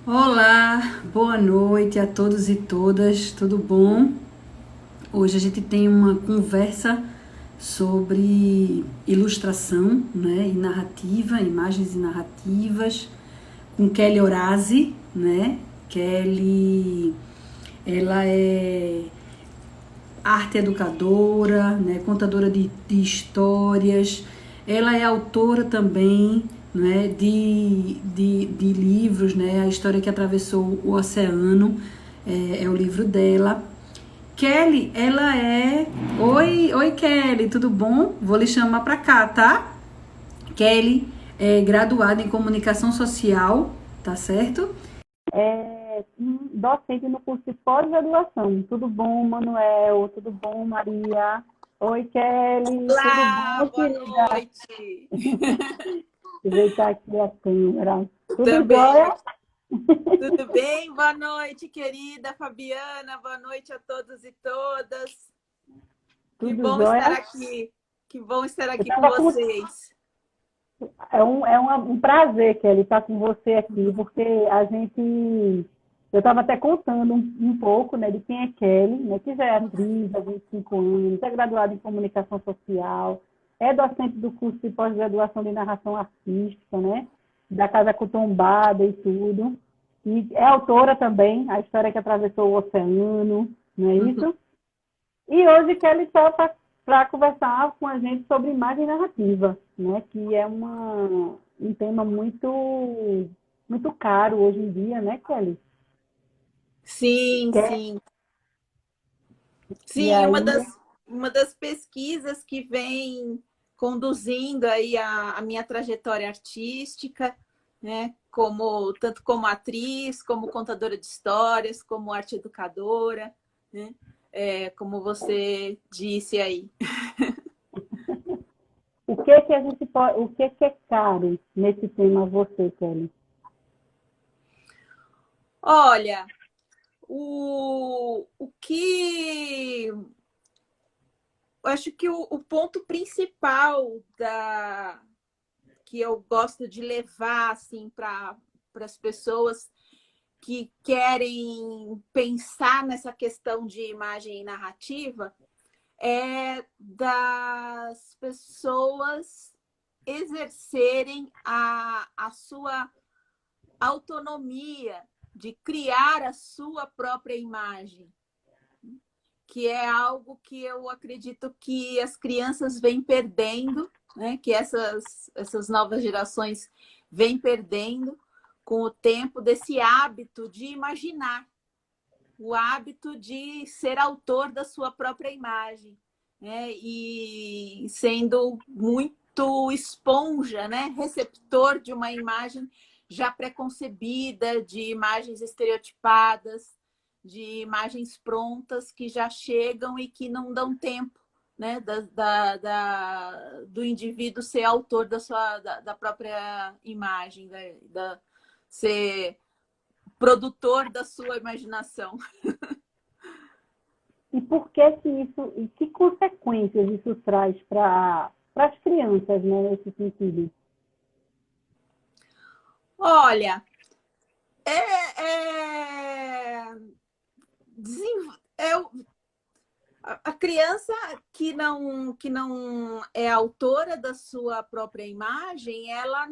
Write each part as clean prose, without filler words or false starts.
Olá, boa noite a todos e todas, tudo bom? Hoje a gente tem uma conversa sobre ilustração, né, e narrativa, imagens e narrativas, com Kelly Horazi, né? Kelly, ela é arte educadora, né, contadora de histórias. Ela é autora também, né, de livros, né, A História que Atravessou o Oceano, é o livro dela. Kelly, ela é... Oi, Kelly, tudo bom? Vou lhe chamar para cá, tá? Kelly é graduada em comunicação social, tá certo? Docente no curso de pós-graduação. Tudo bom, Manuel? Tudo bom, Maria? Oi, Kelly. Tudo Olá, bom, boa querida? noite. Aproveitar aqui a câmera. Tudo Também. jóia? Tudo bem? Boa noite, querida Fabiana. Boa noite a todos e todas. Que Tudo bom estar jóia? aqui. Que bom estar Eu aqui com tava com... vocês. um prazer, Kelly, estar com você aqui, porque a gente... Eu estava até contando um pouco, né, de quem é Kelly, né, que já é atriz há 25 anos, é graduada em comunicação social, é docente do curso de pós-graduação de narração artística, né, da Casa Cutombada e tudo. E é autora também, A História que Atravessou o Oceano, não é isso? E hoje Kelly está para conversar com a gente sobre imagem narrativa, né, que é um tema muito caro hoje em dia, né, Kelly? Sim, Quer? sim. E Sim, aí, uma das pesquisas que vem conduzindo aí a minha trajetória artística, né? Tanto como atriz, como contadora de histórias, como arte educadora, né? Como você disse aí. que a gente pode, o que é caro nesse tema você, Kelly? Olha, o que eu acho que o ponto principal que eu gosto de levar assim para as pessoas que querem pensar nessa questão de imagem e narrativa é das pessoas exercerem a sua autonomia de criar a sua própria imagem, que é algo que eu acredito que as crianças vêm perdendo, né? Que essas novas gerações vêm perdendo com o tempo desse hábito de imaginar, o hábito de ser autor da sua própria imagem, né? E sendo muito esponja, né? Receptor de uma imagem já preconcebida, de imagens estereotipadas, de imagens prontas que já chegam e que não dão tempo, né? Do indivíduo ser autor da própria imagem, ser produtor da sua imaginação. E por que isso, e que consequências isso traz para as crianças, né, nesse sentido? Olha, é, eu, a criança que não é autora da sua própria imagem, ela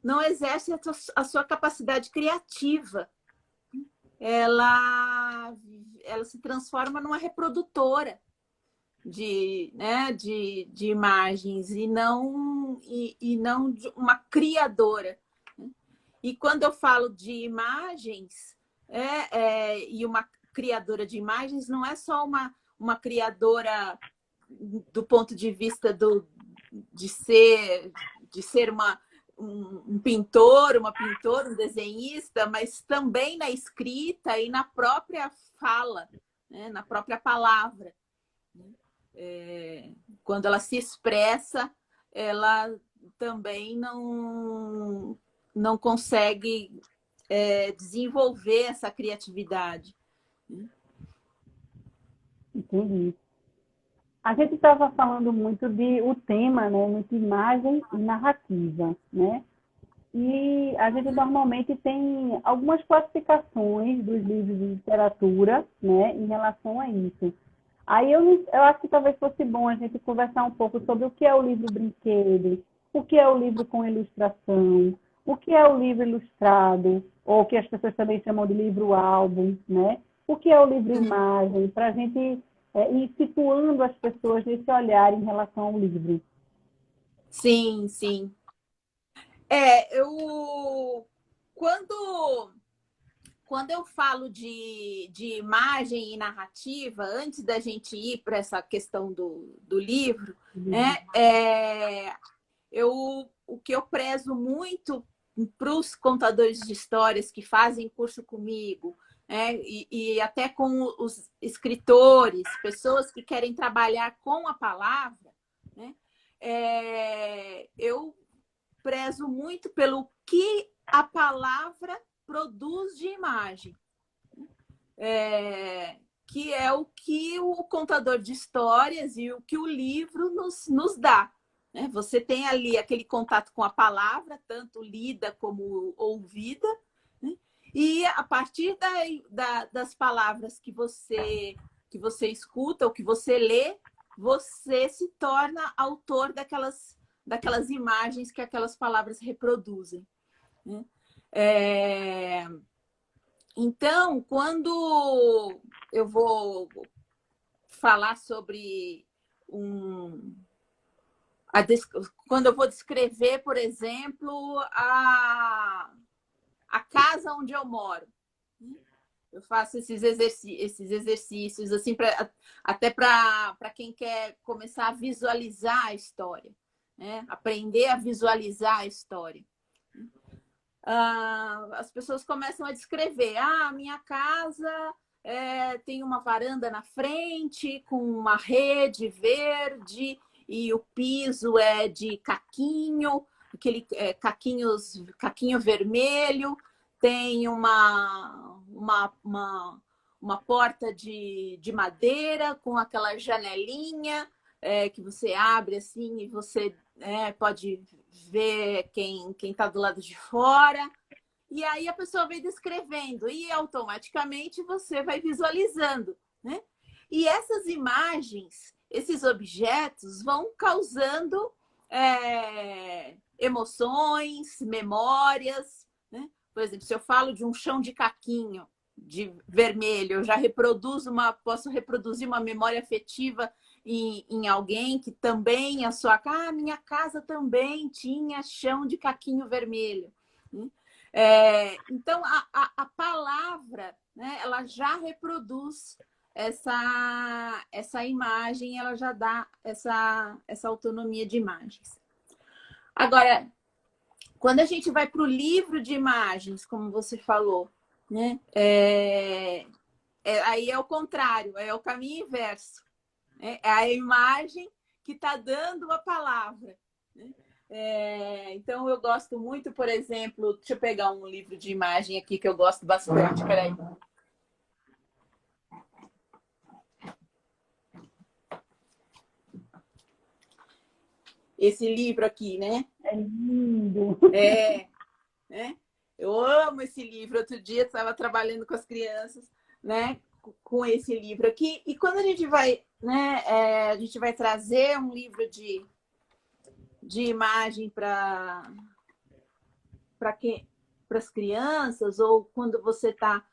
não exerce a sua capacidade criativa. Ela, ela se transforma numa reprodutora de imagens e não uma criadora. E quando eu falo de imagens, e uma criadora de imagens, não é só uma criadora do ponto de vista de ser um pintor, uma pintora, um desenhista, mas também na escrita e na própria fala, né? Na própria palavra. Quando ela se expressa, ela também não consegue desenvolver essa criatividade. Entendi. A gente estava falando muito de o tema, né, muito imagem e narrativa, né? e a gente normalmente tem algumas classificações dos livros de literatura, né, em relação a isso. Aí eu acho que talvez fosse bom a gente conversar um pouco sobre o que é o livro brinquedo, o que é o livro com ilustração, o que é o livro ilustrado, ou que as pessoas também chamam de livro-álbum, né? O que é o livro-imagem, para a gente ir situando as pessoas nesse olhar em relação ao livro. Sim, sim. Eu quando eu falo de imagem e narrativa, antes da gente ir para essa questão do livro, né, o que eu prezo muito para os contadores de histórias que fazem curso comigo, né, e até com os escritores, pessoas que querem trabalhar com a palavra, né, eu prezo muito pelo que a palavra produz de imagem, que é o que o contador de histórias e o que o livro nos dá. Né? Você tem ali aquele contato com a palavra, tanto lida como ouvida, né? E a partir das palavras que você escuta ou que você lê, você se torna autor daquelas imagens que aquelas palavras reproduzem. Né? Então, quando eu vou falar sobre quando eu vou descrever, por exemplo, a casa onde eu moro, eu faço esses exercícios assim, até para quem quer começar a visualizar a história, né? Aprender a visualizar a história. As pessoas começam a descrever: minha casa tem uma varanda na frente com uma rede verde e o piso é de caquinho, aquele caquinho vermelho, tem uma porta de madeira com aquela janelinha que você abre assim e você pode ver quem está do lado de fora. E aí a pessoa vem descrevendo e automaticamente você vai visualizando, né? E essas imagens, esses objetos vão causando emoções, memórias, né? Por exemplo, se eu falo de um chão de caquinho de vermelho, eu já posso reproduzir uma memória afetiva em alguém que também minha casa também tinha chão de caquinho vermelho. Então, a palavra, né, ela já reproduz essa imagem, ela já dá essa autonomia de imagens. Agora, quando a gente vai para o livro de imagens, como você falou, né, aí é o contrário, é o caminho inverso. É a imagem que está dando a palavra. Né? Então, eu gosto muito, por exemplo, deixa eu pegar um livro de imagem aqui que eu gosto bastante. Peraí. Esse livro aqui, né? É lindo! Né? Eu amo esse livro. Outro dia estava trabalhando com as crianças, né? Com esse livro aqui. E quando a gente vai, né? A gente vai trazer um livro de imagem para as crianças, ou quando você está...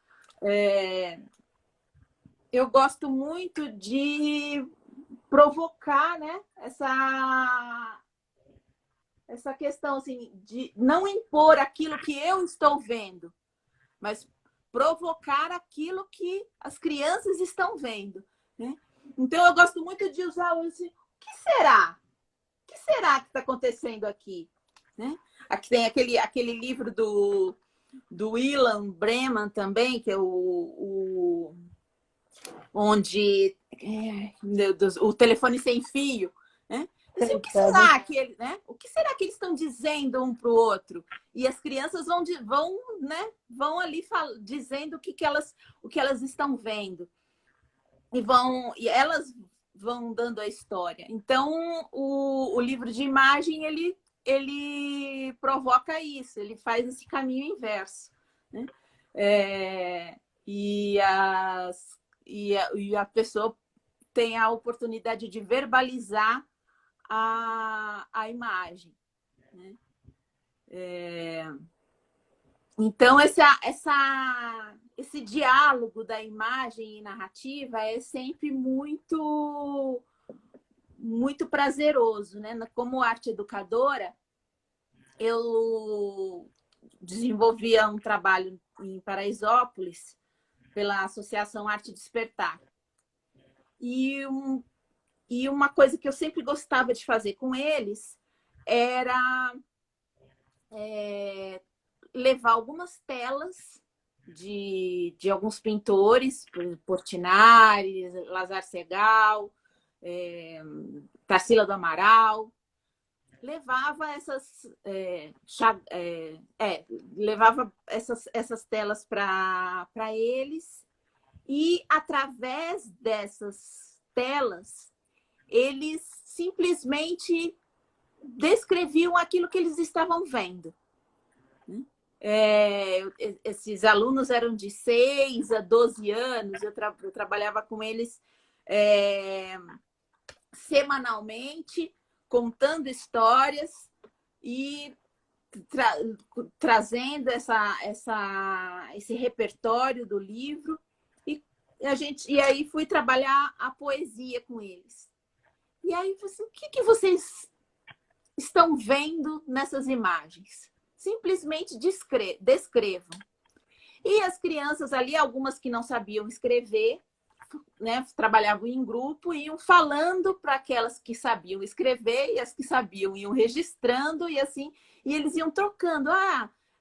eu gosto muito de provocar, né? Essa questão assim, de não impor aquilo que eu estou vendo, mas provocar aquilo que as crianças estão vendo. Né? Então, eu gosto muito de usar o que será? O que será que está acontecendo aqui? Né? Aqui tem aquele livro do Ilan Breman também, que é onde o telefone sem fio. Né? Assim, o que será que eles estão dizendo um para o outro? E as crianças vão ali dizendo o que elas estão vendo. E elas vão dando a história. Então, o livro de imagem, ele ele provoca isso, ele faz esse caminho inverso, né? E a pessoa tem a oportunidade de verbalizar a imagem, né? Então, esse diálogo da imagem e narrativa é sempre muito, muito prazeroso, né? Como arte educadora, eu desenvolvia um trabalho em Paraisópolis pela Associação Arte Despertar. E uma coisa que eu sempre gostava de fazer com eles era levar algumas telas de alguns pintores, Portinari, Lazar Segal, Tarsila do Amaral, levava essas telas para eles, e através dessas telas eles simplesmente descreviam aquilo que eles estavam vendo. Esses alunos eram de 6 a 12 anos, eu trabalhava com eles semanalmente, contando histórias e trazendo esse repertório do livro. E aí fui trabalhar a poesia com eles. E aí, o que vocês estão vendo nessas imagens? Simplesmente descrevam. E as crianças ali, algumas que não sabiam escrever, né, trabalhavam em grupo, iam falando para aquelas que sabiam escrever, e as que sabiam iam registrando, e assim, e eles iam trocando.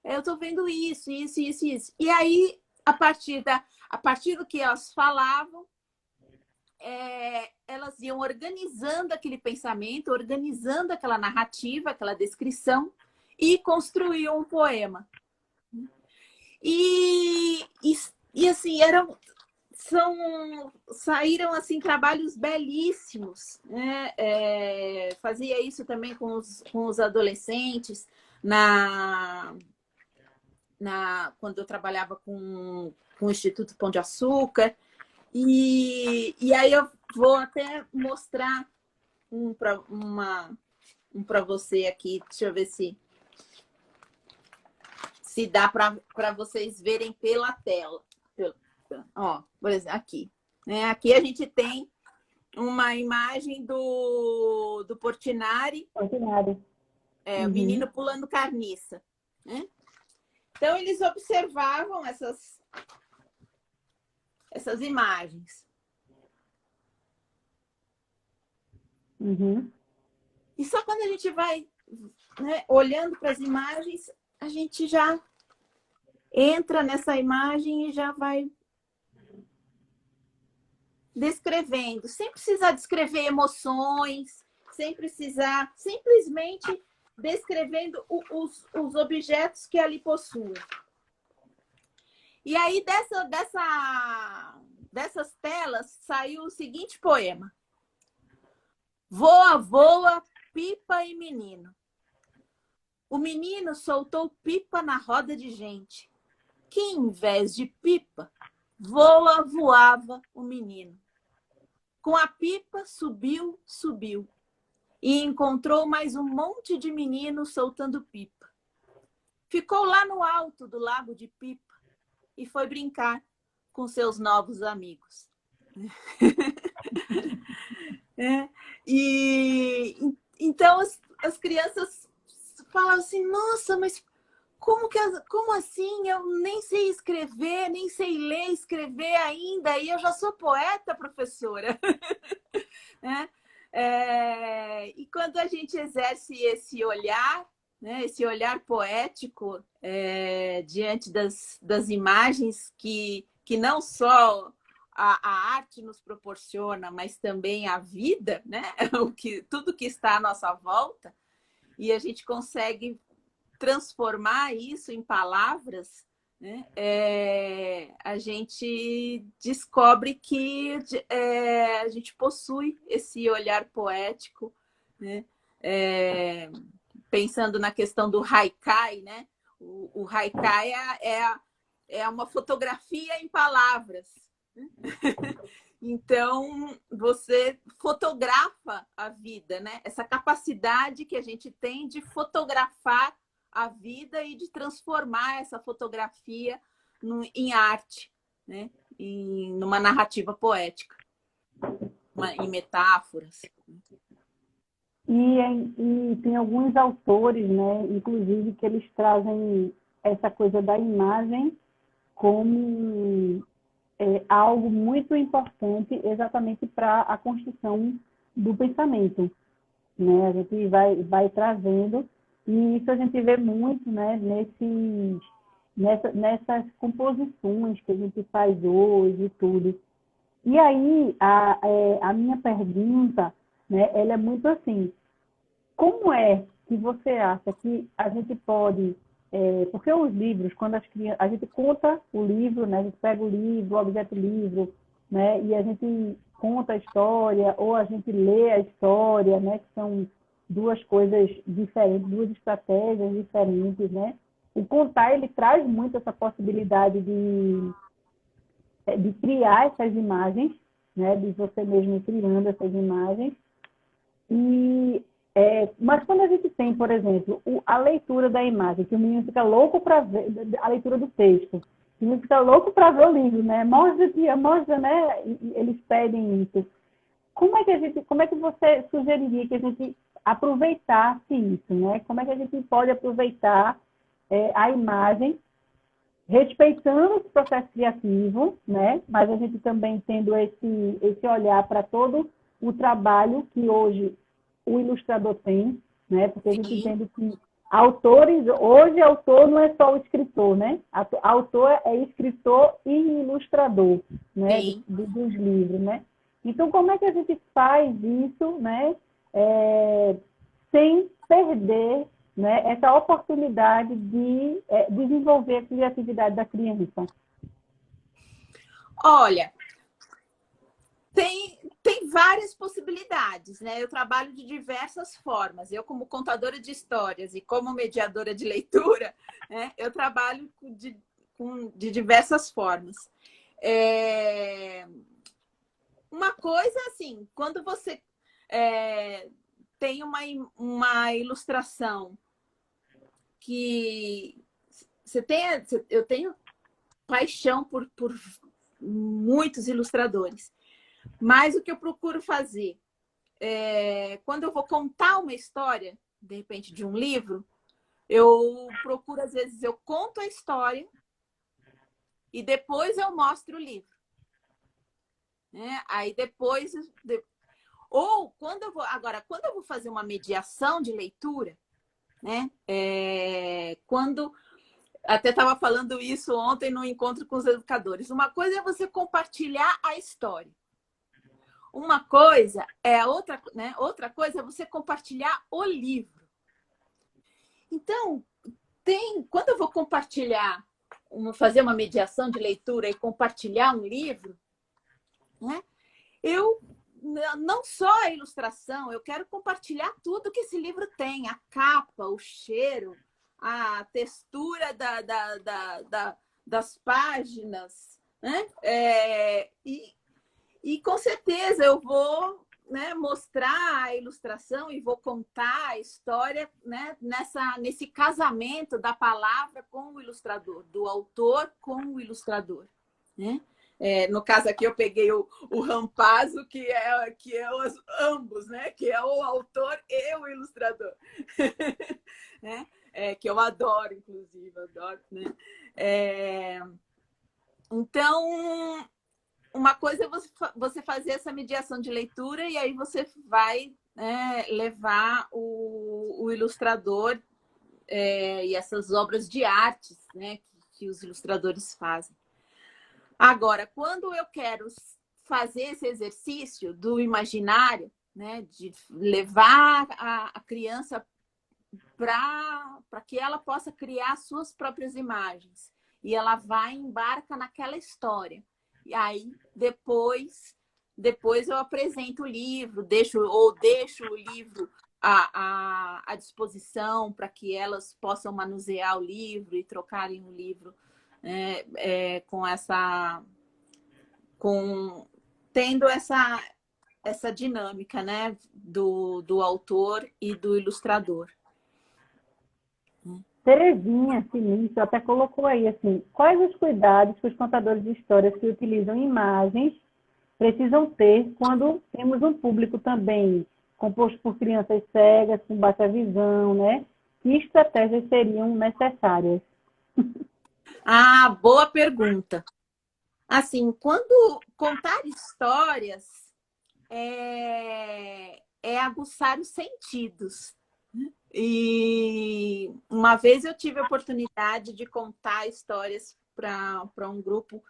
Eu estou vendo isso. E aí, a partir do que elas falavam, elas iam organizando aquele pensamento, organizando aquela narrativa, aquela descrição, e construíam um poema. E assim, saíram assim trabalhos belíssimos, né? Fazia isso também com os adolescentes quando eu trabalhava com o Instituto Pão de Açúcar. E aí eu vou até mostrar um para você aqui. Deixa eu ver se dá para vocês verem pela tela. Ó, por exemplo, aqui. Aqui a gente tem uma imagem do Portinari. Portinari. O menino pulando carniça. Né? Então, eles observavam essas imagens. E só quando a gente vai, né, olhando para as imagens, a gente já entra nessa imagem e já vai descrevendo, sem precisar descrever emoções, sem precisar, simplesmente descrevendo os objetos que ali possuem. E aí, dessas telas, saiu o seguinte poema. Voa, voa, pipa e menino. O menino soltou pipa na roda de gente, que, em vez de pipa, voava o menino. Com a pipa, subiu, e encontrou mais um monte de meninos soltando pipa. Ficou lá no alto do lago de Pipa e foi brincar com seus novos amigos. Então as crianças falavam assim, nossa, mas como assim? Eu nem sei escrever, nem sei ler e escrever ainda, e eu já sou poeta, professora. E quando a gente exerce esse olhar, né, esse olhar poético diante das imagens que não só a arte nos proporciona, mas também a vida, né? Tudo que está à nossa volta, e a gente consegue transformar isso em palavras, né? A gente descobre que a gente possui esse olhar poético, né? pensando na questão do haikai, né? O haikai é uma fotografia em palavras. Então, você fotografa a vida, né? Essa capacidade que a gente tem de fotografar a vida e de transformar essa fotografia em arte, né? Numa narrativa poética, em metáforas. E tem alguns autores, né, inclusive, que eles trazem essa coisa da imagem como algo muito importante exatamente para a construção do pensamento, né? A gente vai trazendo, e isso a gente vê muito, né, nessas composições que a gente faz hoje e tudo. E aí, a minha pergunta, né, ela é muito assim: como é que você acha que a gente pode... porque os livros, quando a gente conta o livro, né, a gente pega o livro, o objeto livro, né, e a gente conta a história, ou a gente lê a história, né, que são duas coisas diferentes, duas estratégias diferentes, né? O contar, ele traz muito essa possibilidade de criar essas imagens, né, de você mesmo criando essas imagens. Mas quando a gente tem, por exemplo, a leitura da imagem, que o menino fica louco para ver, a leitura do texto, o menino fica louco para ver o livro, né? Mostra, tia, mostra, né? E eles pedem isso. Como é que você sugeriria que a gente aproveitasse isso, né? Como é que a gente pode aproveitar a imagem, respeitando o processo criativo, né? Mas a gente também tendo esse olhar para todo o trabalho que hoje o ilustrador tem, né? Porque a gente entende que hoje autor não é só o escritor, né? Autor é escritor e ilustrador, né? Dos livros, né? Então, como é que a gente faz isso, né? Sem perder, né, essa oportunidade de desenvolver a criatividade da criança? Olha, tem várias possibilidades, né? Eu trabalho de diversas formas. Eu, como contadora de histórias e como mediadora de leitura, né, eu trabalho de diversas formas. Uma coisa, assim, quando você tem uma ilustração que eu tenho paixão por muitos ilustradores, mas o que eu procuro fazer quando eu vou contar uma história, de repente, de um livro, eu procuro, às vezes, eu conto a história e depois eu mostro o livro. Né? Aí depois... Ou, quando eu vou fazer uma mediação de leitura, né? Quando... Até estava falando isso ontem no encontro com os educadores. Uma coisa é você compartilhar a história. Uma coisa outra coisa é você compartilhar o livro. Então, quando eu vou fazer uma mediação de leitura e compartilhar um livro, né, eu não só a ilustração, eu quero compartilhar tudo que esse livro tem, a capa, o cheiro, a textura das páginas, né? E com certeza eu vou, né, mostrar a ilustração e vou contar a história, né, nesse casamento da palavra com o ilustrador, do autor com o ilustrador, né? No caso aqui eu peguei o Rampazzo, que é ambos, né? Que é o autor e o ilustrador. Né? Que eu adoro, inclusive, adoro, né? Então, uma coisa é você fazer essa mediação de leitura e aí você vai levar o ilustrador e essas obras de artes, né, que os ilustradores fazem. Agora, quando eu quero fazer esse exercício do imaginário, né, de levar a criança para que ela possa criar suas próprias imagens, e ela vai e embarca naquela história. E aí, depois eu apresento o livro, deixo o livro à disposição para que elas possam manusear o livro e trocarem o livro, né, tendo essa dinâmica, né, do autor e do ilustrador. Terezinha Sinistro até colocou aí assim, quais os cuidados que os contadores de histórias que utilizam imagens precisam ter quando temos um público também composto por crianças cegas, com baixa visão, né? Que estratégias seriam necessárias? Ah, boa pergunta. Assim, quando contar histórias é aguçar os sentidos. E uma vez eu tive a oportunidade de contar histórias para um grupo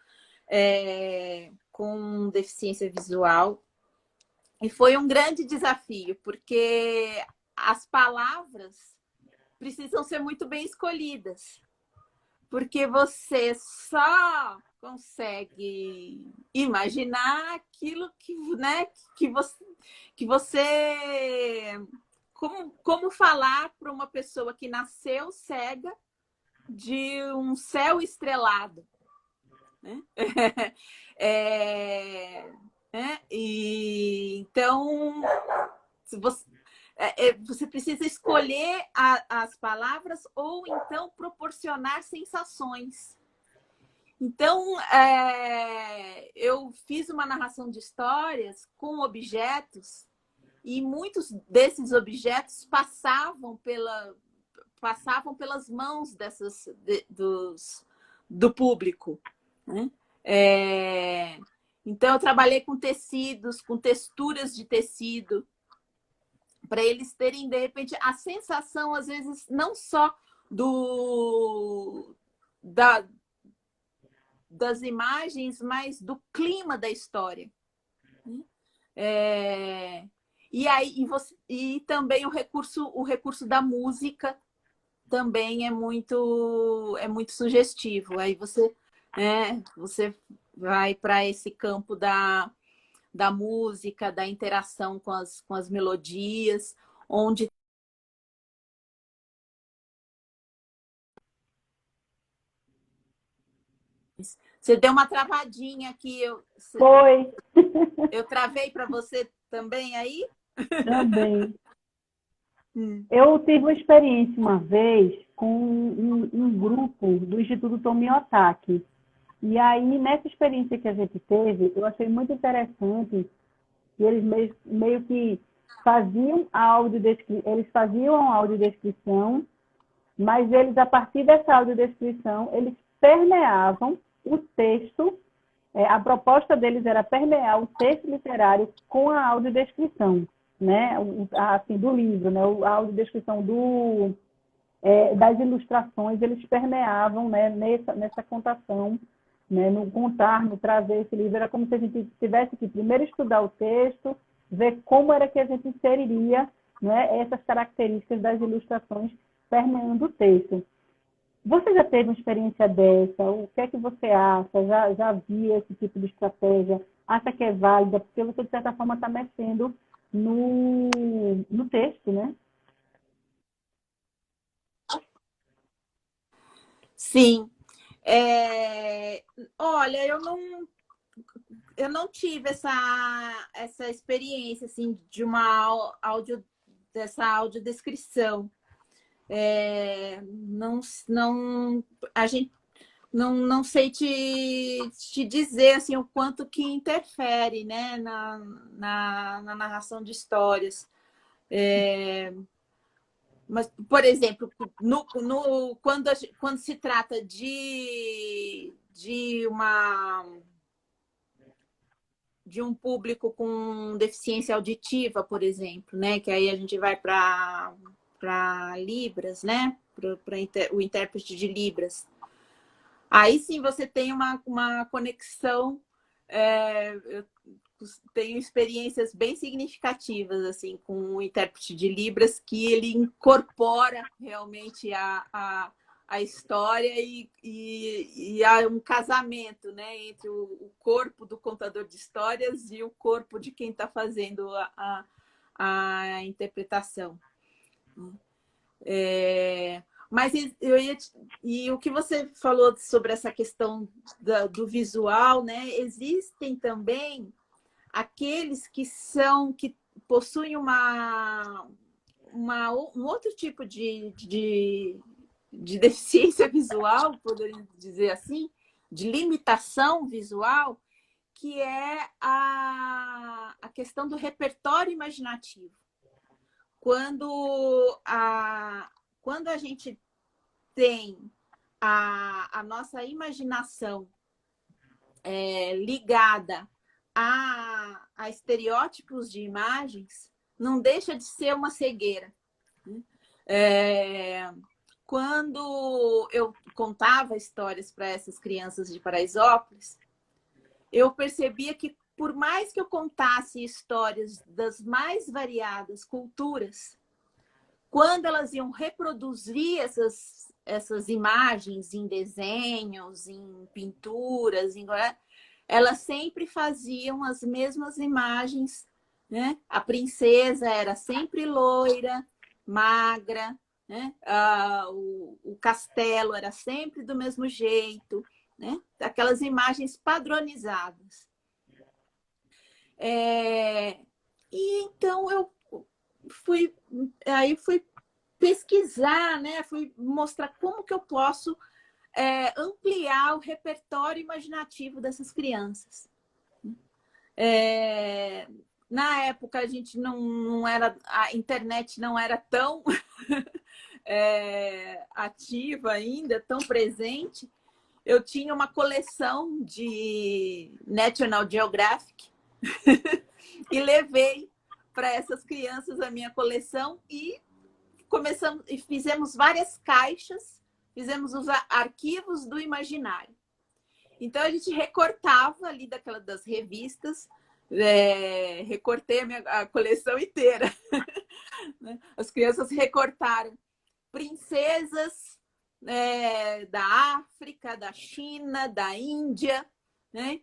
com deficiência visual. E foi um grande desafio, porque as palavras precisam ser muito bem escolhidas. Porque você só consegue imaginar aquilo que, né, que você como falar para uma pessoa que nasceu cega de um céu estrelado, né? E então você precisa escolher as palavras ou então proporcionar sensações. Então, eu fiz uma narração de histórias com objetos e muitos desses objetos passavam pelas mãos do público, né? Então, eu trabalhei com tecidos, com texturas de tecido, para eles terem, de repente, a sensação, às vezes, não só das imagens, mas do clima da história. E também o recurso da música também é muito sugestivo. Aí você vai para esse campo da música, da interação com as melodias, onde você deu uma travadinha aqui. Foi. Eu travei para você também aí? Também. Eu tive uma experiência uma vez com um grupo do Instituto Tomiotaki. E aí, nessa experiência que a gente teve, eu achei muito interessante que eles meio que faziam eles faziam a audiodescrição, mas eles, a partir dessa audiodescrição, eles permeavam o texto. A proposta deles era permear o texto literário com a audiodescrição, né? Assim, do livro, né? A audiodescrição das ilustrações, eles permeavam, né? nessa contação, né? No contar, no trazer esse livro. Era como se a gente tivesse que primeiro estudar o texto, ver como era que a gente inseriria, né? Essas características das ilustrações permeando o texto. Você já teve uma experiência dessa? O que é que você acha? Já viu esse tipo de estratégia? Acha que é válida? Porque você, de certa forma, está mexendo no texto, né? Sim. Olha, eu não tive essa experiência assim, de dessa audiodescrição. A gente não sei te dizer assim, o quanto que interfere, né, na narração de histórias. Mas, por exemplo, quando se trata de um público com deficiência auditiva, por exemplo, né? Que aí a gente vai para Libras, né? O intérprete de Libras. Aí sim você tem uma conexão. Eu tenho experiências bem significativas assim com o intérprete de Libras, que ele incorpora realmente a história e há um casamento, né, entre o corpo do contador de histórias e o corpo de quem está fazendo a interpretação. Mas e o que você falou sobre essa questão do visual, né? Existem também aqueles que possuem um outro tipo de deficiência visual, poderia dizer assim, de limitação visual, que é a questão do repertório imaginativo. Quando a gente tem a nossa imaginação ligada a estereótipos de imagens, não deixa de ser uma cegueira. Quando eu contava histórias para essas crianças de Paraisópolis, eu percebia que, por mais que eu contasse histórias das mais variadas culturas, quando elas iam reproduzir essas imagens em desenhos, em pinturas, elas sempre faziam as mesmas imagens, né? A princesa era sempre loira, magra, né? O castelo era sempre do mesmo jeito, né? Aquelas imagens padronizadas. E então eu fui pesquisar, né? Fui mostrar como que eu posso ampliar o repertório imaginativo dessas crianças. Na época a gente não era, a internet não era tão ativa ainda, tão presente. Eu tinha uma coleção de National Geographic e levei para essas crianças a minha coleção e fizemos várias caixas, fizemos os arquivos do imaginário. Então a gente recortava ali das revistas, recortei a coleção inteira. As crianças recortaram princesas da África, da China, da Índia, né?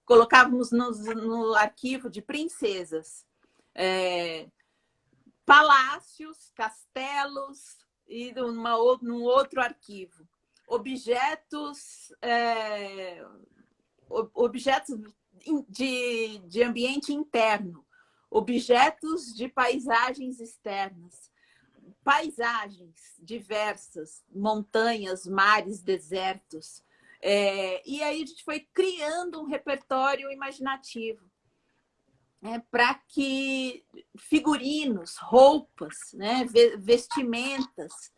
Colocávamos no arquivo de princesas, palácios, castelos, e num outro arquivo, objetos de ambiente interno, objetos de paisagens externas, paisagens diversas, montanhas, mares, desertos. E aí a gente foi criando um repertório imaginativo, para que figurinos, roupas, né, vestimentas,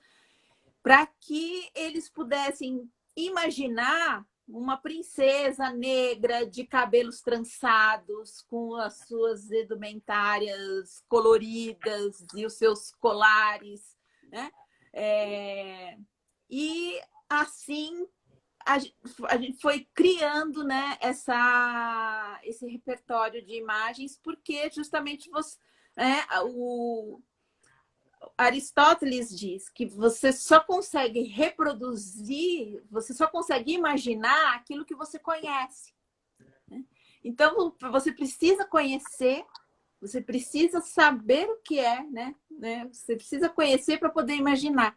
para que eles pudessem imaginar uma princesa negra de cabelos trançados, com as suas indumentárias coloridas e os seus colares, né? E assim a gente foi criando, né, esse repertório de imagens, porque justamente o Aristóteles diz que você só consegue reproduzir, você só consegue imaginar aquilo que você conhece, né? Então, você precisa conhecer, você precisa saber o que é, né? Você precisa conhecer para poder imaginar.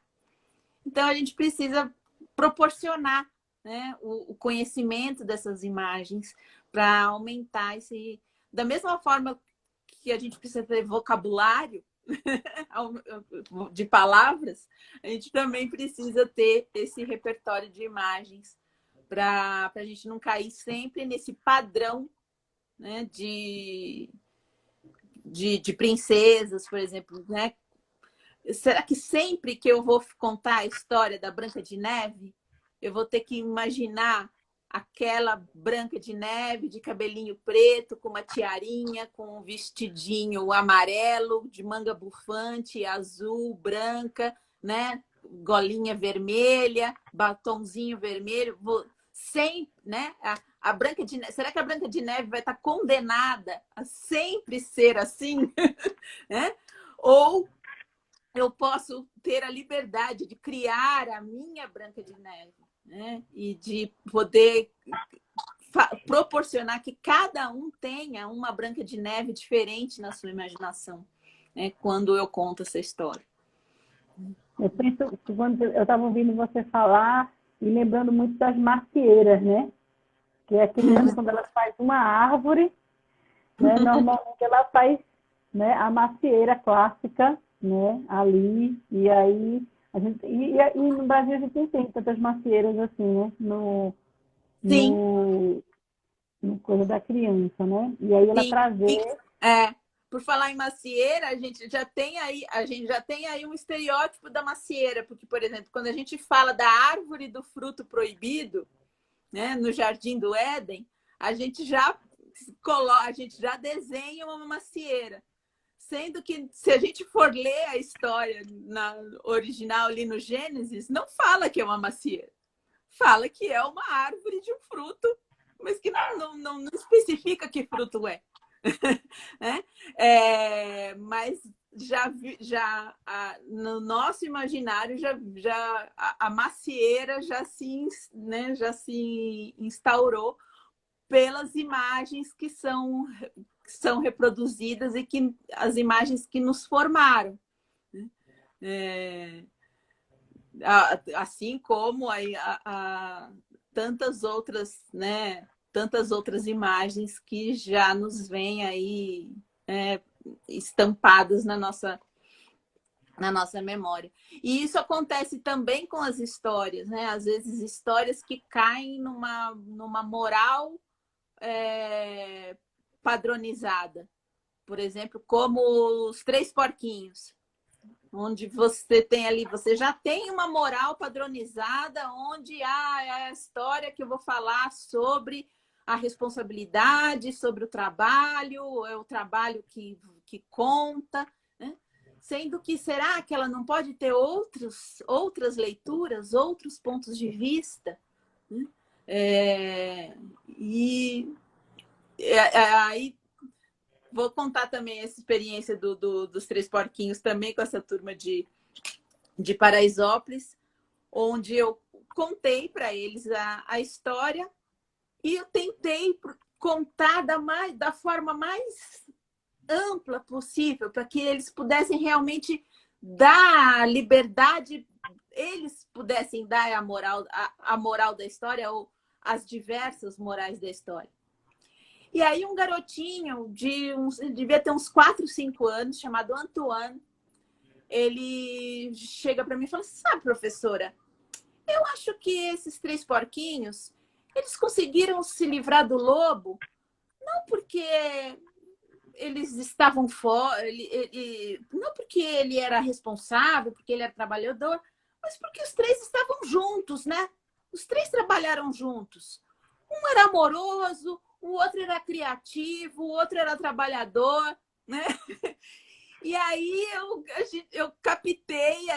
Então, a gente precisa proporcionar, né, o conhecimento dessas imagens para aumentar esse... Da mesma forma que a gente precisa ter vocabulário de palavras, a gente também precisa ter esse repertório de imagens para a gente não cair sempre nesse padrão, né, de princesas, por exemplo, né? Será que sempre que eu vou contar a história da Branca de Neve, eu vou ter que imaginar aquela Branca de Neve de cabelinho preto, com uma tiarinha, com um vestidinho amarelo, de manga bufante, azul, branca, né? Golinha vermelha, batonzinho vermelho, sempre, né? A Branca de Neve, será que a Branca de Neve vai estar condenada a sempre ser assim? Né? Ou eu posso ter a liberdade de criar a minha Branca de Neve, né? E de poder proporcionar que cada um tenha uma Branca de Neve diferente na sua imaginação, né, quando eu conto essa história. Eu penso que quando eu estava ouvindo você falar e lembrando muito das macieiras, né? Que a criança, quando ela faz uma árvore, né, normalmente ela faz, né, a macieira clássica, né, ali, e aí a gente, e no Brasil a gente não tem tantas macieiras assim, né, Sim, no coisa da criança, né? E aí ela sim. trazer. Por falar em macieira, a gente já tem aí um estereótipo da macieira, porque, por exemplo, quando a gente fala da árvore do fruto proibido, né, no Jardim do Éden, a gente já desenha uma macieira. Sendo que, se a gente for ler a história na original ali no Gênesis, não fala que é uma macieira. Fala que é uma árvore de um fruto, mas que não especifica que fruto é. Né? Mas no nosso imaginário a macieira né, já se instaurou pelas imagens que são reproduzidas e que as imagens que nos formaram, né? Assim como tantas outras, né? Tantas outras imagens que já nos vêm aí estampadas na nossa memória. E isso acontece também com as histórias, né? Às vezes histórias que caem numa moral padronizada. Por exemplo, como os Três Porquinhos, onde você já tem uma moral padronizada, onde é a história que eu vou falar sobre a responsabilidade, sobre o trabalho, é o trabalho que conta, né? Sendo que, será que ela não pode ter outras leituras, outros pontos de vista? Né? Aí vou contar também essa experiência dos Três Porquinhos também com essa turma de Paraisópolis, onde eu contei para eles a história e eu tentei contar da forma mais ampla possível, para que eles pudessem realmente dar a liberdade, eles pudessem dar a moral da história ou as diversas morais da história. E aí um garotinho devia ter uns 4, 5 anos, chamado Antoine, ele chega para mim e fala assim, sabe, professora, eu acho que esses três porquinhos, eles conseguiram se livrar do lobo, não porque eles estavam fora, não porque ele era responsável, porque ele era trabalhador, mas porque os três estavam juntos, né? Os três trabalharam juntos. Um era amoroso, o outro era criativo, o outro era trabalhador, né? E aí eu captei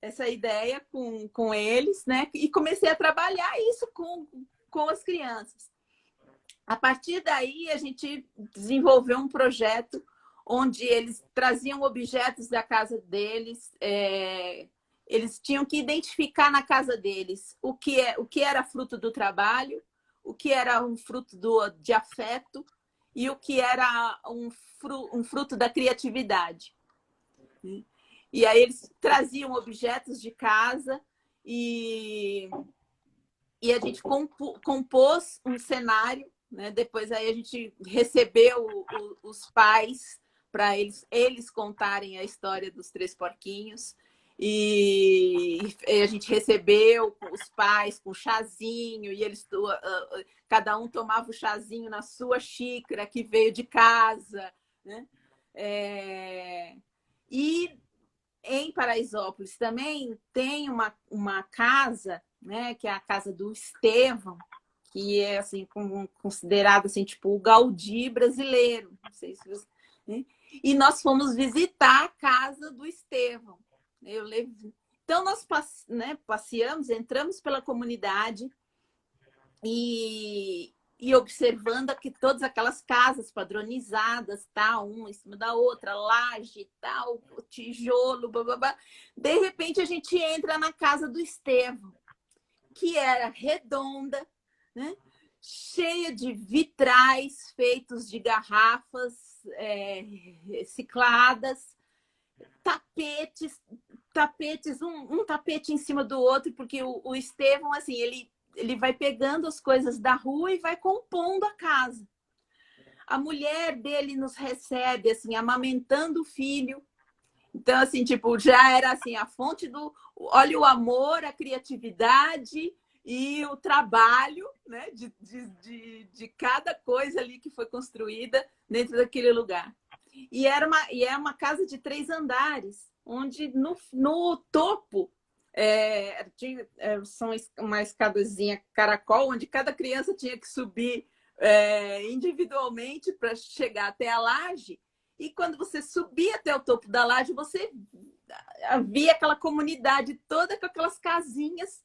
essa ideia com eles, né? E comecei a trabalhar isso com as crianças. A partir daí, a gente desenvolveu um projeto onde eles traziam objetos da casa deles, eles tinham que identificar na casa deles o que era fruto do trabalho, o que era um fruto de afeto e o que era um fruto da criatividade. E aí eles traziam objetos de casa e a gente compôs um cenário, né? Depois aí a gente recebeu os pais para eles contarem a história dos Três Porquinhos. E a gente recebeu os pais com chazinho e cada um tomava o chazinho na sua xícara que veio de casa, né? E em Paraisópolis também tem uma casa, né, que é a casa do Estevão, que é assim considerado assim, tipo o Gaudí brasileiro, não sei se você, né? E nós fomos visitar a casa do Estevão. Então nós passeamos, entramos pela comunidade e observando aqui todas aquelas casas padronizadas, tal, uma em cima da outra, laje, tal, tijolo, blá, blá, blá. De repente a gente entra na casa do Estevão, que era redonda, né? Cheia de vitrais feitos de garrafas recicladas, tapetes, um tapete em cima do outro, porque o Estevão, assim, ele vai pegando as coisas da rua e vai compondo a casa. A mulher dele nos recebe, assim, amamentando o filho. Então, assim, tipo, já era assim, a fonte do... Olha o amor, a criatividade e o trabalho, né, de cada coisa ali que foi construída dentro daquele lugar. E é uma casa de 3 andares, onde no topo são uma escadazinha caracol, onde cada criança tinha que subir individualmente para chegar até a laje. E quando você subia até o topo da laje, você via aquela comunidade toda com aquelas casinhas,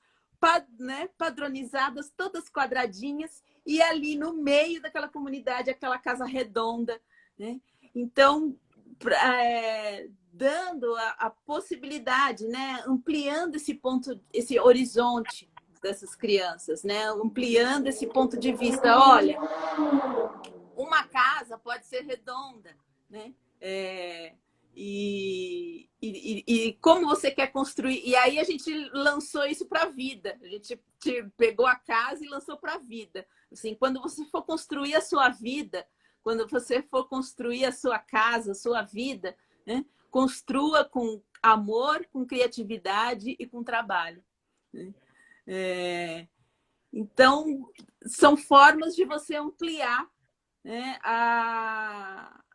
né, padronizadas, todas quadradinhas, e ali no meio daquela comunidade, aquela casa redonda, né? Então, dando a possibilidade, né, ampliando esse horizonte dessas crianças, né, ampliando esse ponto de vista. Olha, uma casa pode ser redonda, né? E como você quer construir? E aí a gente lançou isso para a vida. A gente pegou a casa e lançou para a vida. Assim, quando você for construir a sua vida, quando você for construir a sua casa, a sua vida, né? Construa com amor, com criatividade e com trabalho, né? Então, são formas de você ampliar, né,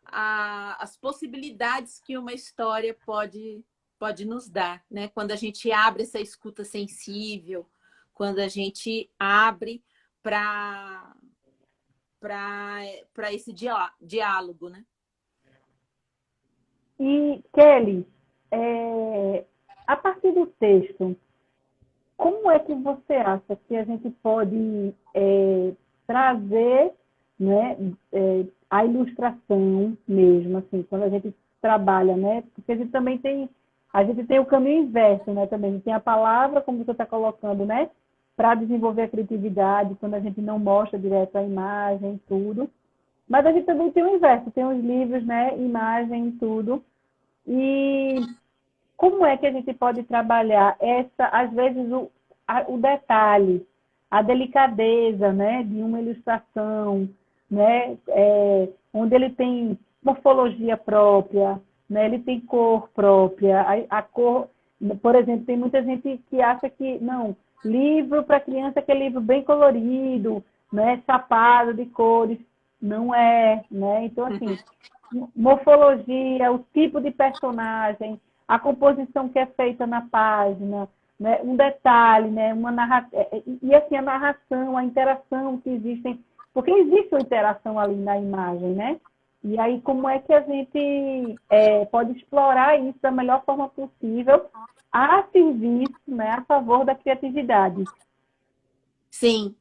as possibilidades que uma história pode nos dar, né? Quando a gente abre essa escuta sensível, quando a gente abre para esse diálogo, né? E, Kelly, a partir do texto, como é que você acha que a gente pode trazer, né, a ilustração mesmo, assim, quando a gente trabalha, né? Porque a gente tem o caminho inverso, né? Também a gente tem a palavra, como você está colocando, né? Para desenvolver a criatividade, quando a gente não mostra direto a imagem, tudo. Mas a gente também tem o inverso, tem os livros, né? Imagem, tudo. E como é que a gente pode trabalhar às vezes, o detalhe, a delicadeza, né, de uma ilustração, né, onde ele tem morfologia própria, né, ele tem cor própria, a cor, por exemplo, tem muita gente que acha que, não, livro para criança que é livro bem colorido, né, chapado de cores, não é, né, então assim, morfologia, o tipo de personagem, a composição que é feita na página, né, um detalhe, né, e assim a narração, a interação que existem, porque existe uma interação ali na imagem, né? E aí como é que a gente pode explorar isso da melhor forma possível a serviço, né, a favor da criatividade? Sim.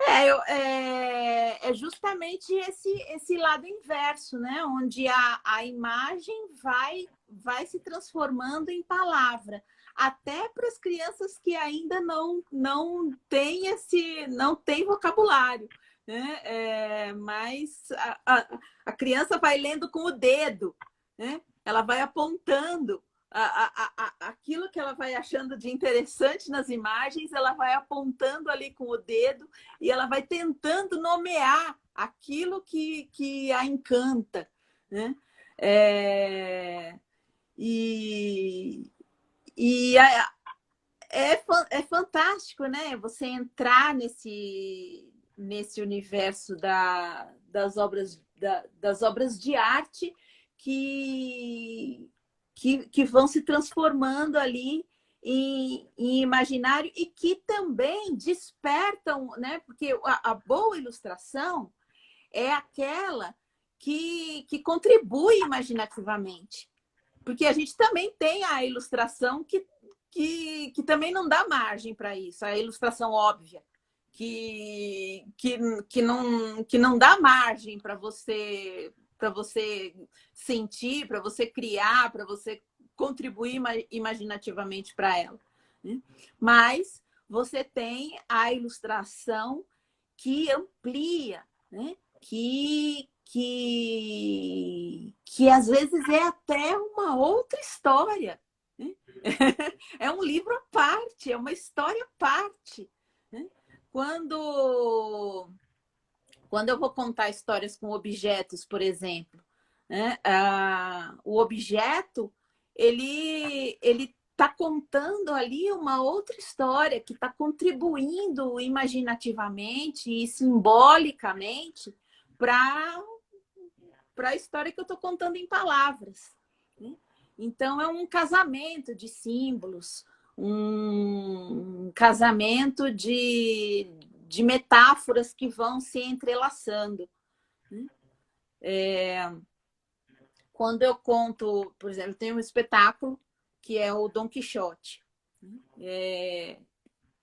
É justamente esse lado inverso, né? Onde a imagem vai se transformando em palavra, até para as crianças que ainda não têm vocabulário, né? Mas a criança vai lendo com o dedo, né? Ela vai apontando aquilo que ela vai achando de interessante nas imagens, ela vai apontando ali com o dedo e ela vai tentando nomear aquilo que a encanta, né? E é fantástico, né? Você entrar nesse universo das obras de arte que vão se transformando ali em imaginário e que também despertam, né? Porque a boa ilustração é aquela que contribui imaginativamente. Porque a gente também tem a ilustração que também não dá margem para isso, a ilustração óbvia, que não dá margem para você sentir, para você criar, para você contribuir imaginativamente para ela, né? Mas você tem a ilustração que amplia, né? Que às vezes é até uma outra história, né? É um livro à parte, é uma história à parte, né? Quando eu vou contar histórias com objetos, por exemplo, né? O objeto, ele está contando ali uma outra história que está contribuindo imaginativamente e simbolicamente para a história que eu estou contando em palavras, né? Então, é um casamento de símbolos, um casamento de metáforas que vão se entrelaçando, né? Quando eu conto, por exemplo, tem um espetáculo que é o Dom Quixote.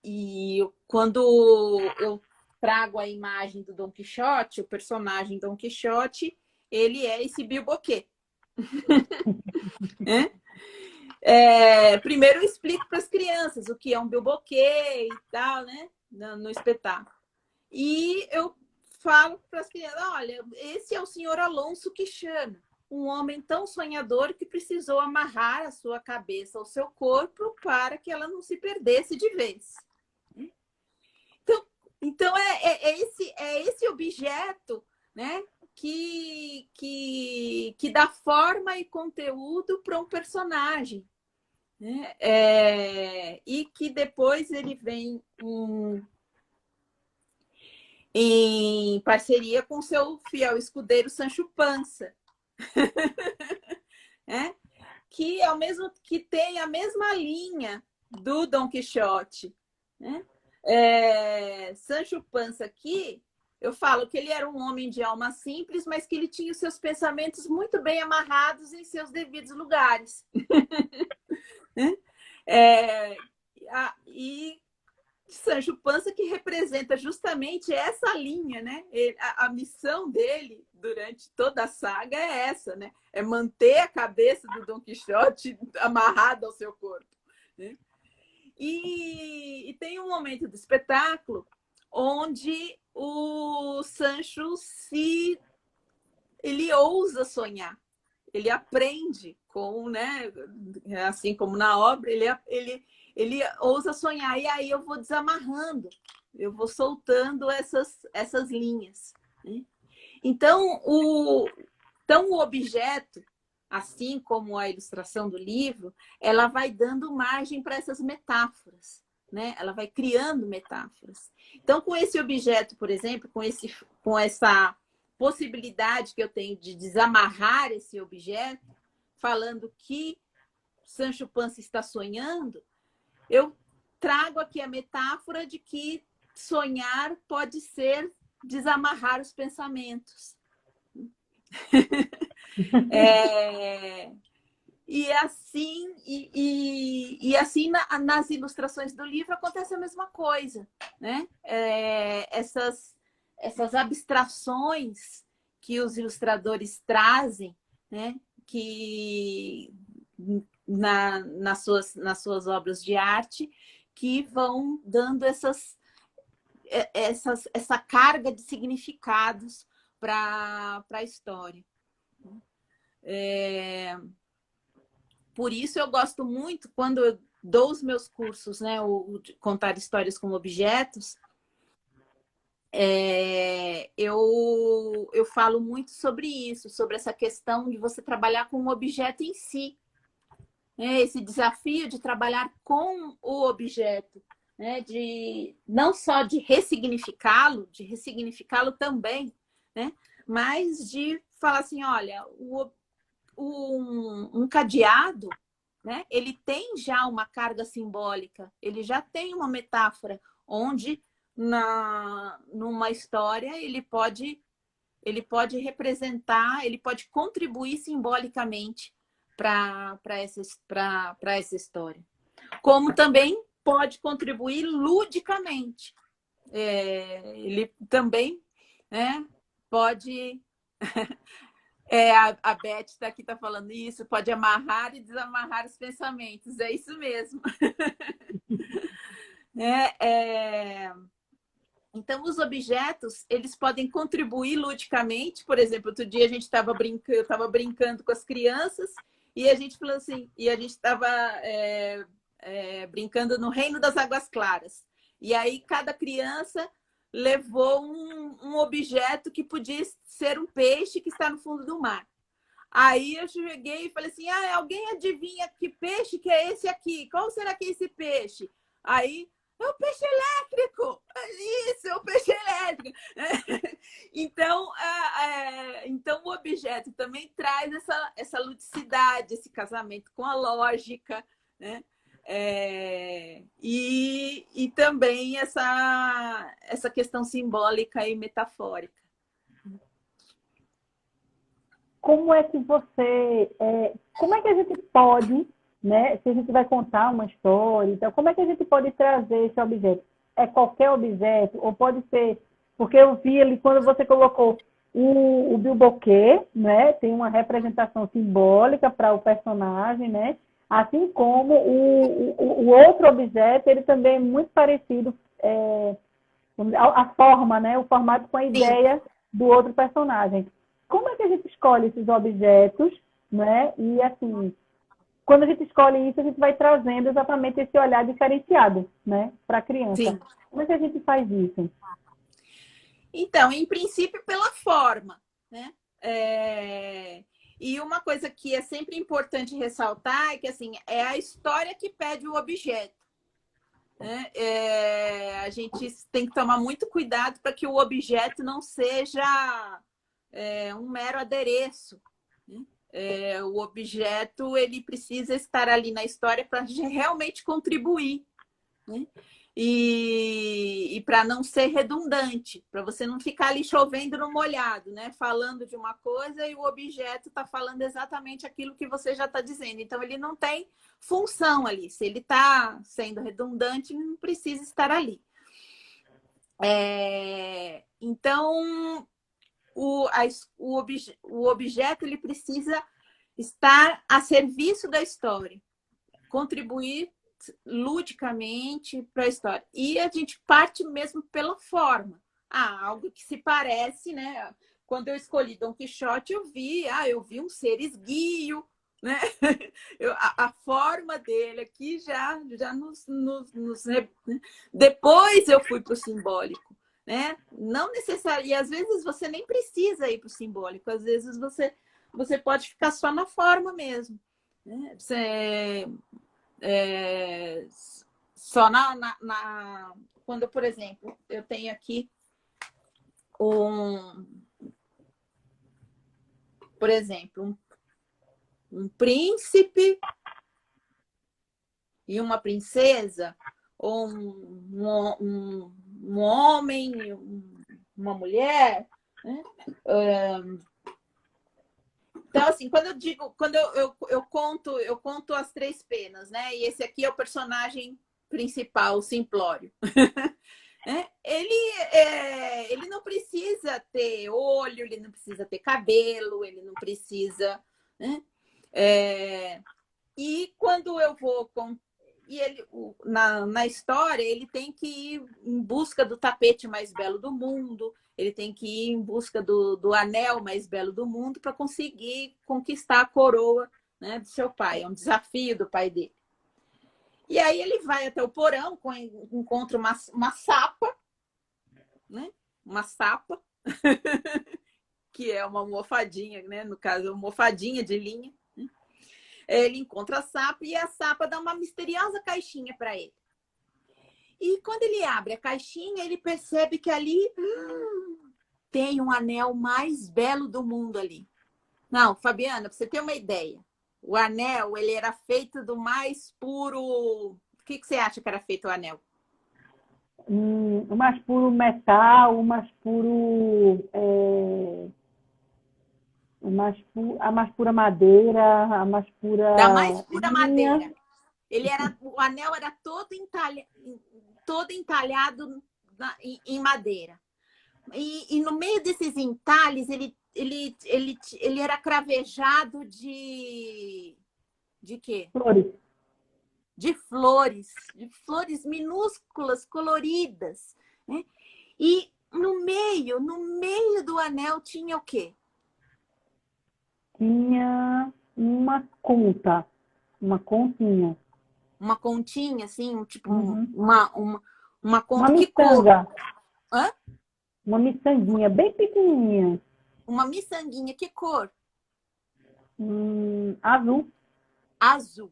E quando eu trago a imagem do Dom Quixote, o personagem Dom Quixote, ele é esse bilboquê. Primeiro eu explico para as crianças o que é um bilboquê e tal, né? No espetáculo. E eu falo para as crianças, olha, esse é o senhor Alonso Quixana, um homem tão sonhador que precisou amarrar a sua cabeça ao seu corpo para que ela não se perdesse de vez. Então é esse objeto, né, que dá forma e conteúdo para um personagem, né? E que depois ele vem em parceria com seu fiel escudeiro Sancho Panza, né? Que é o mesmo, que tem a mesma linha do Dom Quixote, né? Sancho Panza aqui, eu falo que ele era um homem de alma simples, mas que ele tinha os seus pensamentos muito bem amarrados em seus devidos lugares. E Sancho Panza que representa justamente essa linha, né? A missão dele durante toda a saga é essa, né? É manter a cabeça do Dom Quixote amarrada ao seu corpo, né? E tem um momento do espetáculo onde o Sancho ele ousa sonhar, ele aprende com, né? Assim como na obra, ele ousa sonhar, e aí eu vou desamarrando, eu vou soltando essas linhas, né? Então, o objeto, assim como a ilustração do livro, ela vai dando margem para essas metáforas, né? Ela vai criando metáforas. Então, com esse objeto, por exemplo, com essa possibilidade que eu tenho de desamarrar esse objeto, falando que Sancho Panza está sonhando, eu trago aqui a metáfora de que sonhar pode ser desamarrar os pensamentos. E assim nas ilustrações do livro acontece a mesma coisa, né? Essas abstrações que os ilustradores trazem, né? Que nas suas obras de arte, que vão dando essa carga de significados para a história. Por isso eu gosto muito, quando eu dou os meus cursos, né, o de contar histórias com objetos, eu falo muito sobre isso, sobre essa questão de você trabalhar com o objeto em si, né? Esse desafio de trabalhar com o objeto, né? Não só de ressignificá-lo também, né? Mas de falar assim, olha, um cadeado, né? Ele tem já uma carga simbólica, ele já tem uma metáfora, onde numa história ele pode representar, ele pode contribuir simbolicamente para essa história. Como também pode contribuir ludicamente. Ele também, né, pode... a Beth está aqui, está falando isso, pode amarrar e desamarrar os pensamentos. É isso mesmo. Então, os objetos, eles podem contribuir ludicamente. Por exemplo, outro dia eu estava brincando com as crianças e a gente falou assim, e a gente estava brincando no Reino das Águas Claras. E aí cada criança levou um objeto que podia ser um peixe que está no fundo do mar. Aí eu cheguei e falei assim, alguém adivinha que peixe que é esse aqui? Qual será que é esse peixe? Aí, é o peixe elétrico! Isso, é o peixe elétrico! Então, então o objeto também traz essa ludicidade, esse casamento com a lógica, né? E também essa questão simbólica e metafórica. Como é que como é que a gente pode, né? Se a gente vai contar uma história, então, como é que a gente pode trazer esse objeto? É qualquer objeto? Ou pode ser... Porque eu vi ali, quando você colocou o bilboquê, né? Tem uma representação simbólica para o personagem, né? Assim como o outro objeto, ele também é muito parecido, a forma, né? O formato com a ideia do outro personagem. Como é que a gente escolhe esses objetos, né? E, assim, quando a gente escolhe isso, a gente vai trazendo exatamente esse olhar diferenciado, né? Para a criança. Sim. Como é que a gente faz isso? Então, em princípio, pela forma, né? E uma coisa que é sempre importante ressaltar é que, assim, é a história que pede o objeto. Né? A gente tem que tomar muito cuidado para que o objeto não seja um mero adereço. Né? O objeto ele precisa estar ali na história para realmente contribuir. Né? E para não ser redundante, para você não ficar ali chovendo no molhado, né? Falando de uma coisa e o objeto está falando exatamente aquilo que você já está dizendo. Então, ele não tem função ali. Se ele está sendo redundante, não precisa estar ali. Então, o objeto ele precisa estar a serviço da história, contribuir ludicamente para a história. E a gente parte mesmo pela forma. Algo que se parece, né? Quando eu escolhi Dom Quixote, eu vi um ser esguio, né? A forma dele aqui já Depois eu fui para o simbólico, né? Não necessariamente. E às vezes você nem precisa ir para o simbólico. Às vezes você pode ficar só na forma mesmo. Né? Só quando, por exemplo, eu tenho aqui por exemplo, um príncipe e uma princesa, ou um homem e uma mulher, né? Então, assim, quando eu conto as três penas, né? E esse aqui é o personagem principal, o Simplório. Ele não precisa ter olho, ele não precisa ter cabelo, ele não precisa... Né? E quando eu vou... na história, ele tem que ir em busca do tapete mais belo do mundo, ele tem que ir em busca do anel mais belo do mundo para conseguir conquistar a coroa, né, do seu pai. É um desafio do pai dele. E aí ele vai até o porão, encontra uma sapa, né? Uma sapa, que é uma almofadinha, né? No caso, uma almofadinha de linha. Né? Ele encontra a sapa e a sapa dá uma misteriosa caixinha para ele. E quando ele abre a caixinha, ele percebe que ali tem um anel mais belo do mundo ali. Não, Fabiana, para você ter uma ideia, o anel ele era feito do mais puro... O que você acha que era feito o anel? O mais puro metal, o mais puro... a mais pura madeira, a mais pura... Da mais pura madeira. O anel era todo entalhado em madeira. E no meio desses entalhes, ele era cravejado de quê? Flores. de flores minúsculas, coloridas, né? E no meio do anel tinha o quê? Tinha uma continha. Uma continha, assim, tipo Uhum. uma Uma conta. Que cor? miçanga. Hã? Uma miçanguinha bem pequenininha. Uma miçanguinha. Que cor? Azul. Azul.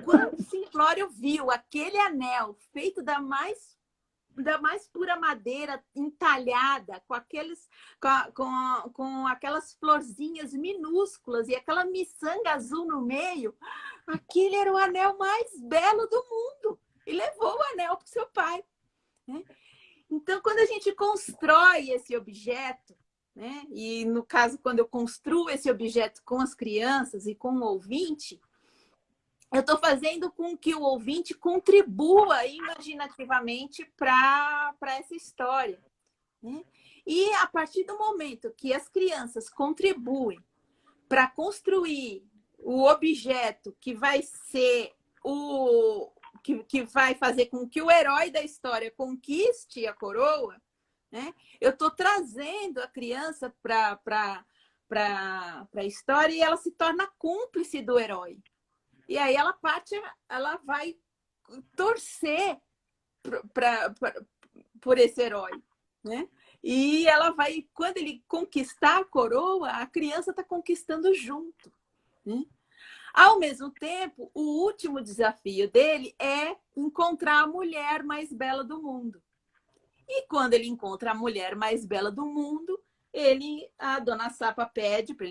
Quando Simplório viu aquele anel feito da mais pura madeira entalhada, com aquelas florzinhas minúsculas e aquela miçanga azul no meio, aquele era o anel mais belo do mundo. E levou o anel para o seu pai, né? Então, quando a gente constrói esse objeto, né? E no caso, quando eu construo esse objeto com as crianças e com o ouvinte, eu estou fazendo com que o ouvinte contribua imaginativamente para essa história, né? E a partir do momento que as crianças contribuem para construir o objeto que vai ser que vai fazer com que o herói da história conquiste a coroa, né? Eu estou trazendo a criança para a história e ela se torna cúmplice do herói. E aí ela vai torcer por esse herói, né? E ela vai, quando ele conquistar a coroa, a criança está conquistando junto, né? Ao mesmo tempo, o último desafio dele é encontrar a mulher mais bela do mundo. E quando ele encontra a mulher mais bela do mundo, a dona Sapa pede para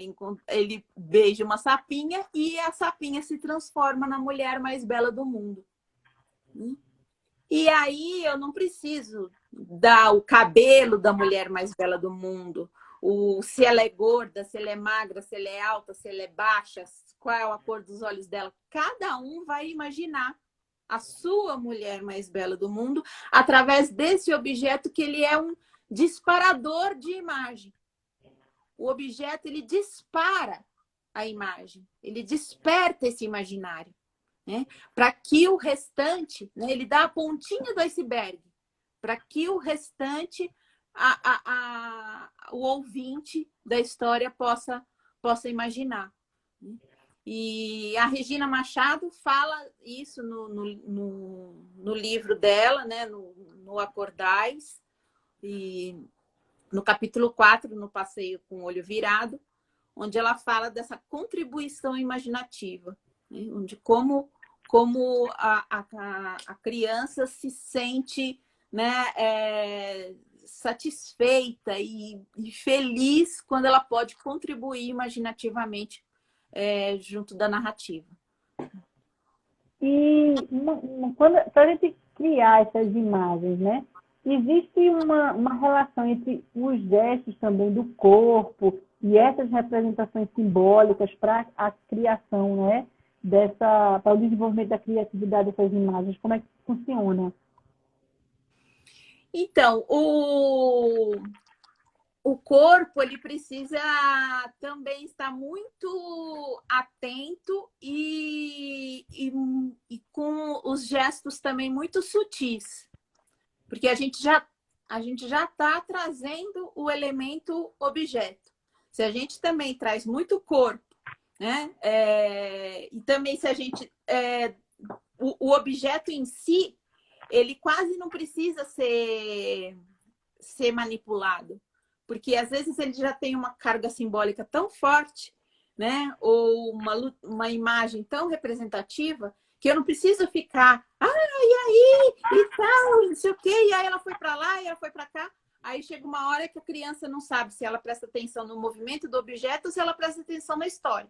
ele beija uma sapinha e a sapinha se transforma na mulher mais bela do mundo. E aí eu não preciso dar o cabelo da mulher mais bela do mundo, se ela é gorda, se ela é magra, se ela é alta, se ela é baixa, qual é a cor dos olhos dela. Cada um vai imaginar a sua mulher mais bela do mundo através desse objeto que ele é um disparador de imagem. O objeto, ele dispara a imagem, ele desperta esse imaginário, né? Para que o restante, né, ele dá a pontinha do iceberg, para que o restante, o ouvinte da história possa imaginar. E a Regina Machado fala isso no livro dela, né, no Acordais, e no capítulo 4, no Passeio com o Olho Virado, onde ela fala dessa contribuição imaginativa, né, onde como a criança se sente, né, satisfeita e feliz quando ela pode contribuir imaginativamente junto da narrativa. E para a gente criar essas imagens, né? Existe uma relação entre os gestos também do corpo e essas representações simbólicas para a criação, né? Para o desenvolvimento da criatividade dessas imagens. Como é que funciona? Então, o corpo, ele precisa também estar muito atento e com os gestos também muito sutis. Porque a gente já está trazendo o elemento objeto. Se a gente também traz muito corpo, né? E também se a gente... o objeto em si, ele quase não precisa ser manipulado. Porque às vezes ele já tem uma carga simbólica tão forte, né? Ou uma imagem tão representativa, que eu não preciso ficar, e aí, e tal, não sei o quê, e aí ela foi para lá, e ela foi para cá. Aí chega uma hora que a criança não sabe se ela presta atenção no movimento do objeto ou se ela presta atenção na história.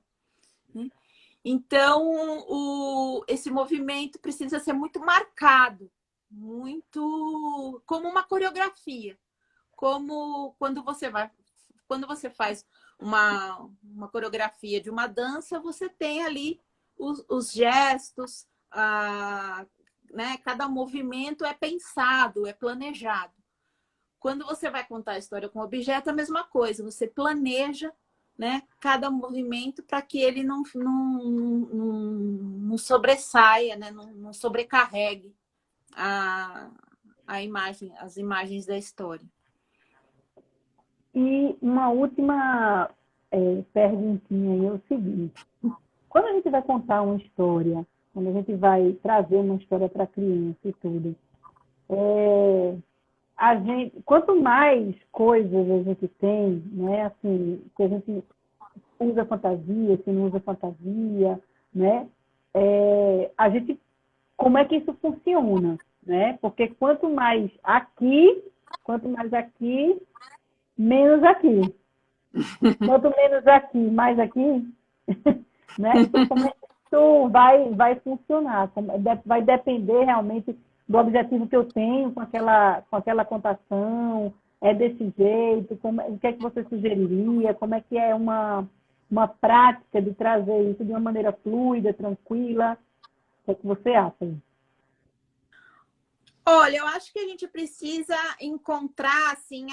Então, esse movimento precisa ser muito marcado, muito como uma coreografia. Como quando você faz uma coreografia de uma dança, você tem ali os gestos, né? Cada movimento é pensado, é planejado. Quando você vai contar a história com objeto, é a mesma coisa. Você planeja né, cada movimento para que ele não sobressaia, né, não sobrecarregue a imagem, as imagens da história. E uma última perguntinha aí é o seguinte: quando a gente vai contar uma história, quando a gente vai trazer uma história para a criança e tudo, quanto mais coisas a gente tem, né, assim, que a gente usa fantasia, se não usa fantasia, né, como é que isso funciona, né? Porque quanto mais aqui, menos aqui. Quanto menos aqui, mais aqui, né? Então, como é que isso vai funcionar? Vai depender realmente do objetivo que eu tenho com aquela contação, é desse jeito, o que é que você sugeriria, como é que é uma prática de trazer isso de uma maneira fluida, tranquila, o que é que você acha? Olha, eu acho que a gente precisa encontrar assim,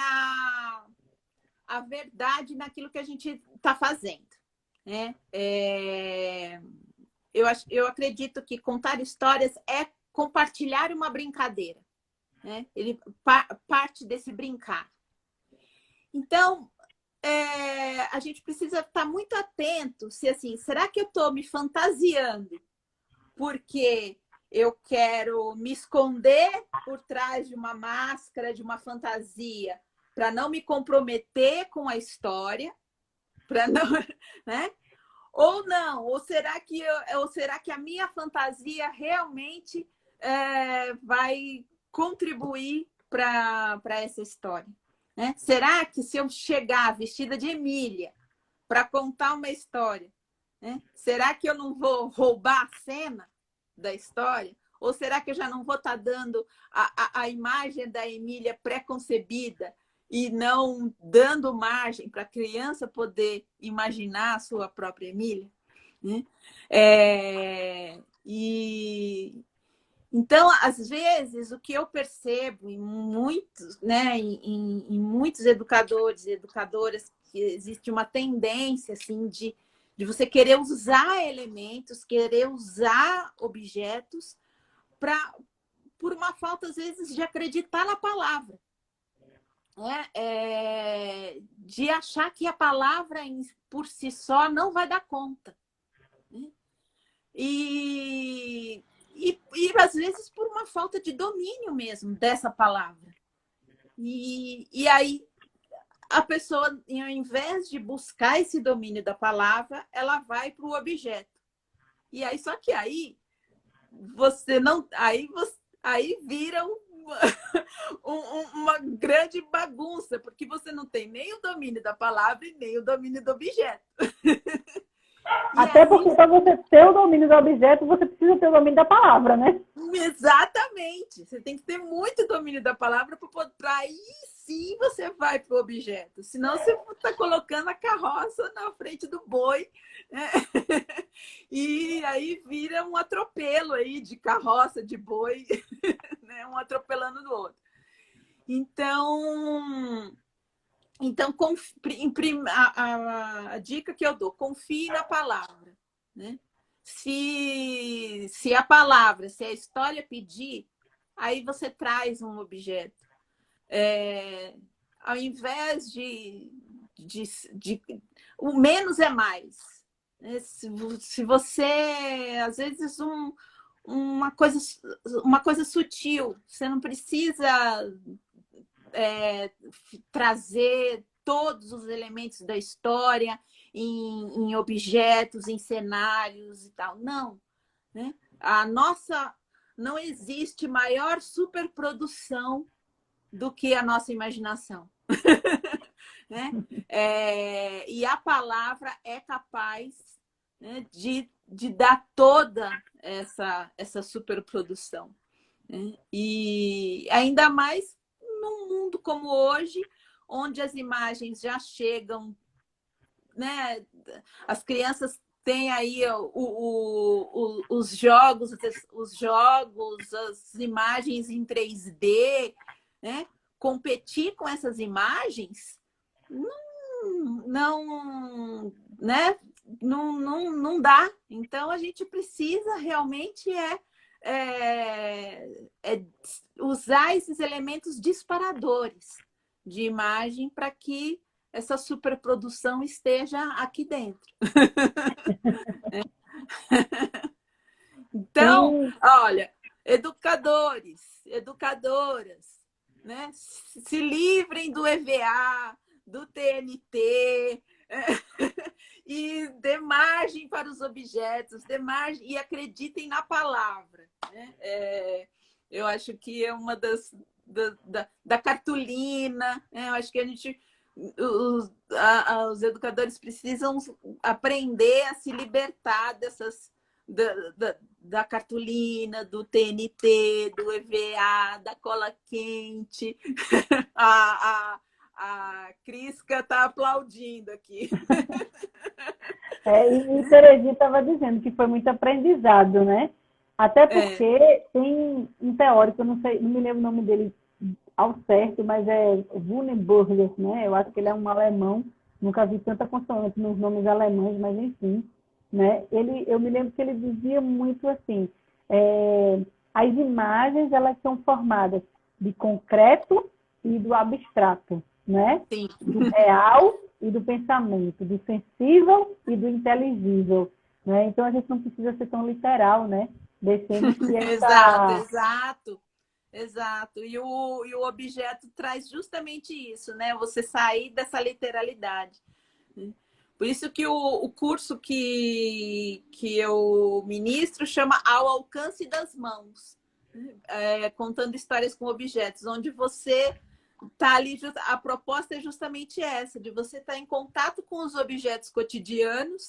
a verdade naquilo que a gente está fazendo, né? Eu acredito que contar histórias é compartilhar uma brincadeira, né? Ele parte desse brincar. Então, a gente precisa estar muito atento se assim, será que eu estou me fantasiando porque eu quero me esconder por trás de uma máscara, de uma fantasia, para não me comprometer com a história, para não, né? Ou não? Ou será que a minha fantasia realmente vai contribuir para essa história? Né? Será que se eu chegar vestida de Emília para contar uma história, né? Será que eu não vou roubar a cena da história? Ou será que eu já não vou estar dando a imagem da Emília pré-concebida e não dando margem para a criança poder imaginar a sua própria Emília? Né? Então, às vezes, o que eu percebo em muitos, né, em muitos educadores e educadoras, que existe uma tendência assim, de você querer usar elementos, querer usar objetos por uma falta, às vezes, de acreditar na palavra. Né? De achar que a palavra por si só não vai dar conta. Né? E às vezes por uma falta de domínio mesmo dessa palavra. E aí a pessoa, ao invés de buscar esse domínio da palavra, ela vai para o objeto. E aí, só que aí você não. Aí vira uma grande bagunça, porque você não tem nem o domínio da palavra e nem o domínio do objeto. Até porque para você ter o domínio do objeto, você precisa ter o domínio da palavra, né? Exatamente. Você tem que ter muito domínio da palavra para aí sim você vai para o objeto. Senão você está colocando a carroça na frente do boi, né? E aí vira um atropelo aí de carroça, de boi, né? Um atropelando do outro. Então a dica que eu dou, confie na palavra, né? Se a palavra, se a história pedir, aí você traz um objeto. Ao invés o menos é mais. Né? Se você, às vezes, uma coisa sutil, você não precisa trazer todos os elementos da história em objetos, em cenários e tal. Não. Né? Não existe maior superprodução do que a nossa imaginação. Né? E a palavra é capaz, né, de dar toda essa superprodução. Né? E ainda mais num mundo como hoje, onde as imagens já chegam, né? As crianças têm aí os jogos, as imagens em 3D, né? Competir com essas imagens né? Não dá. Então, a gente precisa realmente usar esses elementos disparadores de imagem para que essa superprodução esteja aqui dentro. Então, Tem, olha, educadores, educadoras, né? Se livrem do EVA, do TNT, e dê margem para os objetos, dê margem e acreditem na palavra. Né? Eu acho que é uma da cartolina, né? Eu acho que os educadores precisam aprender a se libertar dessas da cartolina, do TNT, do EVA, da cola quente. A Crisca está aplaudindo aqui. e Terezinha estava dizendo que foi muito aprendizado, né? Até porque tem um teórico, eu não sei, não me lembro o nome dele ao certo, mas é Wunenburger, né? Eu acho que ele é um alemão, nunca vi tanta consoante nos nomes alemães, mas enfim, né? Eu me lembro que ele dizia muito assim, as imagens elas são formadas de concreto e do abstrato, né? Sim. Do real e do pensamento, do sensível e do inteligível, né? Então a gente não precisa ser tão literal, né? Deixemos que Exato. E o objeto traz justamente isso, né? Você sair dessa literalidade. Por isso que o curso que eu ministro chama Ao Alcance das Mãos, contando histórias com objetos, onde você está ali, a proposta é justamente essa, de você estar em contato com os objetos cotidianos,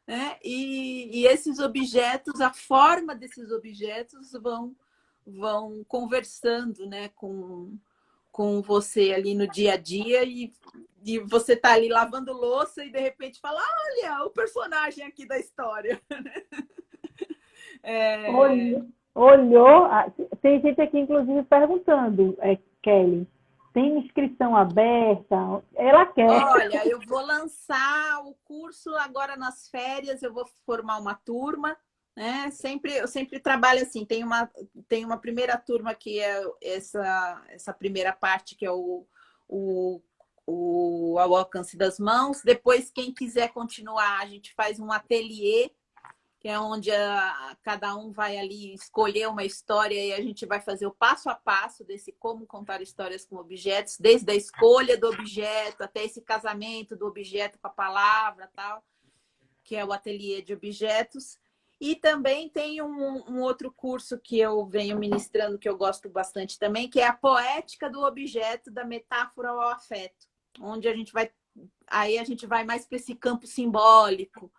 né? E esses objetos, a forma desses objetos vão conversando, né, com você ali no dia a dia e você tá ali lavando louça e de repente fala, olha, o personagem aqui da história. Olhou, tem gente aqui inclusive perguntando, Kelly, tem inscrição aberta? Ela quer. Olha, eu vou lançar o curso agora nas férias, eu vou formar uma turma, né? Eu sempre trabalho assim, tem uma primeira turma que é essa primeira parte, que é ao alcance das mãos. Depois, quem quiser continuar, a gente faz um ateliê, que é onde cada um vai ali escolher uma história e a gente vai fazer o passo a passo desse como contar histórias com objetos, desde a escolha do objeto até esse casamento do objeto com a palavra, tal, que é o ateliê de objetos. E também tem um outro curso que eu venho ministrando, que eu gosto bastante também, que é a poética do objeto, da metáfora ao afeto, onde a gente vai mais para esse campo simbólico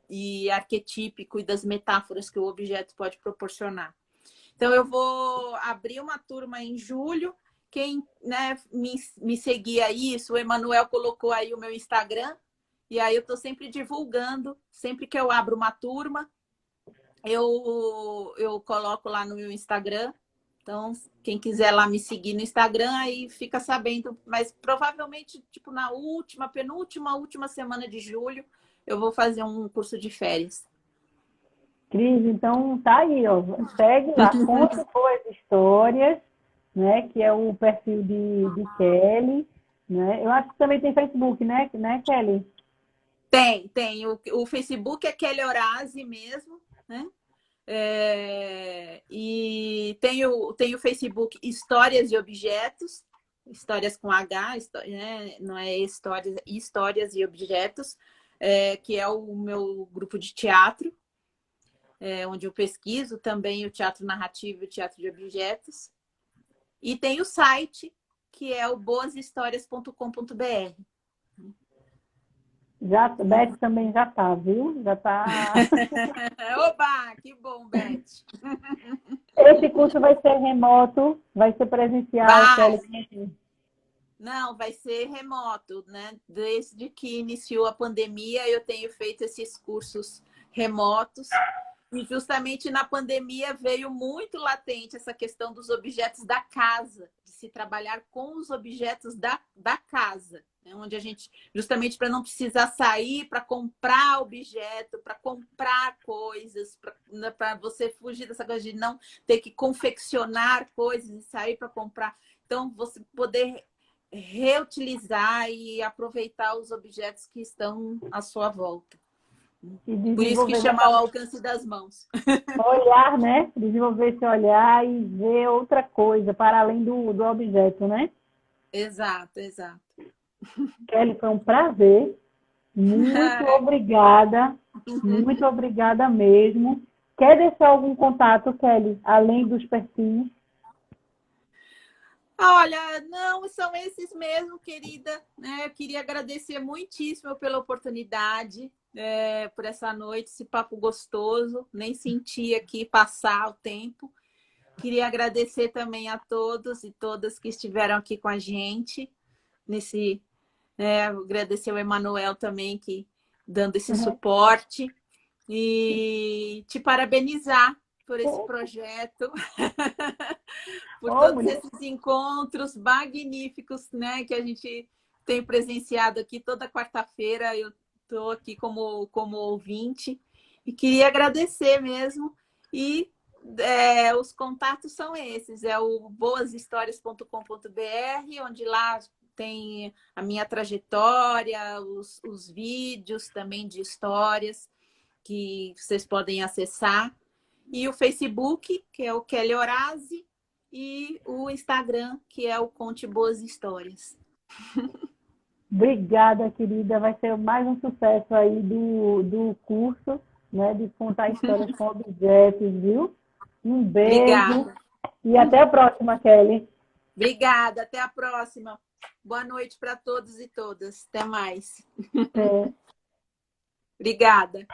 e arquetípico e das metáforas que o objeto pode proporcionar. Então, eu vou abrir uma turma em julho. Quem, né, me seguir aí, o Emanuel colocou aí o meu Instagram, e aí eu estou sempre divulgando, sempre que eu abro uma turma, eu coloco lá no meu Instagram. Então, quem quiser lá me seguir no Instagram, aí fica sabendo. Mas provavelmente, tipo, na última semana de julho, eu vou fazer um curso de férias. Cris, então tá aí, ó. Segue lá, Conta Boas Histórias, né? Que é o perfil de Kelly, né? Eu acho que também tem Facebook, né, Kelly? Tem. O Facebook é Kelly Horazi mesmo, né? E tem o Facebook Histórias e Objetos, histórias com H, né? Não é histórias e objetos, que é o meu grupo de teatro, onde eu pesquiso também o teatro narrativo e o teatro de objetos. E tem o site, que é o boashistórias.com.br. Beth também já tá, viu? Já tá. Oba, que bom, Beth. Esse curso vai ser remoto, vai ser presencial, Kelly? Não, vai ser remoto, né? Desde que iniciou a pandemia, eu tenho feito esses cursos remotos. E justamente na pandemia veio muito latente essa questão dos objetos da casa, de se trabalhar com os objetos da casa, né? Onde a gente, justamente para não precisar sair para comprar objeto, para comprar coisas, para você fugir dessa coisa de não ter que confeccionar coisas e sair para comprar. Então, você poder reutilizar e aproveitar os objetos que estão à sua volta. E Por isso que desenvolver chama ao alcance das mãos. olhar, né? Desenvolver esse olhar e ver outra coisa para além do objeto, né? Exato, exato. Kelly, foi um prazer. Muito obrigada mesmo. Quer deixar algum contato, Kelly, além dos perfis? Olha, não, são esses mesmo, querida. Eu queria agradecer muitíssimo pela oportunidade, por essa noite, esse papo gostoso. Nem senti aqui passar o tempo. Queria agradecer também a todos e todas que estiveram aqui com a gente nesse. Agradecer ao Emanuel também, que dando esse suporte. E te parabenizar por esse projeto, por todos esses encontros magníficos, né, que a gente tem presenciado aqui toda quarta-feira. Eu estou aqui como ouvinte e queria agradecer mesmo. E os contatos são esses, é o boashistórias.com.br, onde lá tem a minha trajetória, os vídeos também de histórias que vocês podem acessar, e o Facebook, que é o Kelly Horazi, e o Instagram, que é o Conte Boas Histórias. Obrigada, querida. Vai ser mais um sucesso aí do curso, né? De contar histórias com objetos, viu? Um beijo. Obrigada. E até a próxima, Kelly. Obrigada. Até a próxima. Boa noite para todos e todas. Até mais. É. Obrigada.